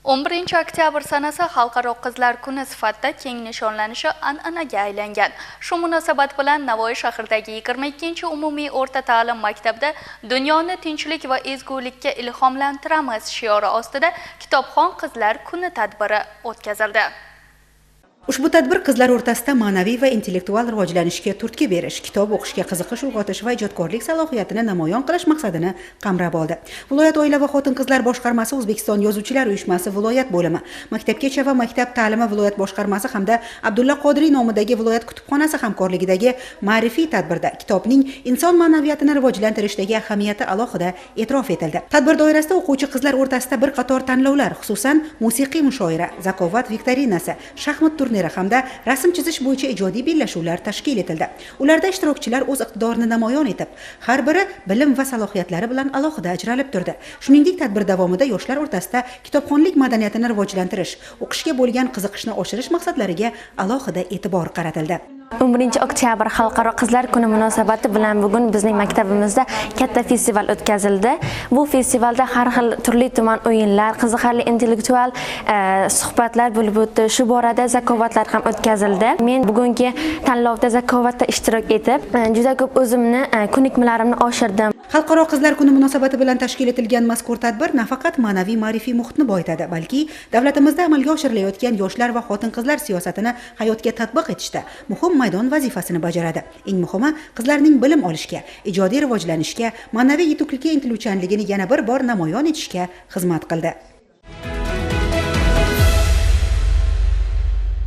11 oktyabr sanasi Xalqaro qizlar kuni sifatida keng nishonlanishi an'anaga aylangan. Shu munosabat bilan Navoiy shahridagi 22 umumiy o'rta ta'lim maktabida dunyoni tinchlik va ezgulikka ilhomlantiramiz shiori ostida Kitobxon qizlar kuni tadbiri o'tkazildi. Ushbu tadbir qizlar o'rtasida ma'naviy va intellektual rivojlanishga turtki berish, kitob o'qishga qiziqish uyg'otish va ijodkorlik salohiyatini namoyon qilish maqsadini qamrab oldi. Viloyat oila va xotin-qizlar boshqarmasi, O'zbekiston yozuvchilar uyushmasi viloyat bo'limi, Maktabgacha va maktab ta'limi viloyat boshqarmasi hamda Abdulla Qodiriy nomidagi viloyat kutubxonasi hamkorligidagi ma'rifiy tadbirda kitobning inson ma'naviyatini rivojlantirishdagi ahamiyati alohida e'tirof etildi. Tadbir doirasida o'quvchi qizlar o'rtasida bir qator tanlovlar, xususan musiqiy mushoira, zakovat viktorinasi, shaxmat hamda rasm chizish bo'yicha ijodiy bellashuvlar tashkil etildi. Ularda ishtirokchilar o'z iqtidorini namoyon etib, har biri bilim va salohiyatlari bilan alohida ajralib turdi. Shuningdek, tadbir davomida yoshlar o'rtasida kitobxonlik madaniyatini rivojlantirish, o'qishga bo'lgan qiziqishni oshirish maqsadlariga alohida e'tibor qaratildi. 11 oktyabr Xalqaro qizlar kuni munosabati bilan bugun bizning maktabimizda katta festival o'tkazildi. Bu festivalda har xil turli tuman o'yinlar, qiziqarli intellektual suhbatlar bo'lib o'tdi. Shu borada zakovatlar ham o'tkazildi. Men bugungi tanlovda zakovatda ishtirok etib, juda ko'p o'zimni ko'nikmalarimni oshirdim. Xalqaro qizlar kuni munosabati bilan tashkil etilgan mazkur tadbir nafaqat ma'naviy ma'rifiy muhitni boyitadi, balki davlatimizda amalga oshirilayotgan yoshlar va xotin-qizlar siyosatini hayotga tatbiq etishda muhim maydon vazifasini bajaradi. Eng muhimi, qizlarning bilim olishga, ijodiy rivojlanishga, ma'naviy yetuklikka intiluvchanligini yana bir bor namoyon etishga xizmat qildi.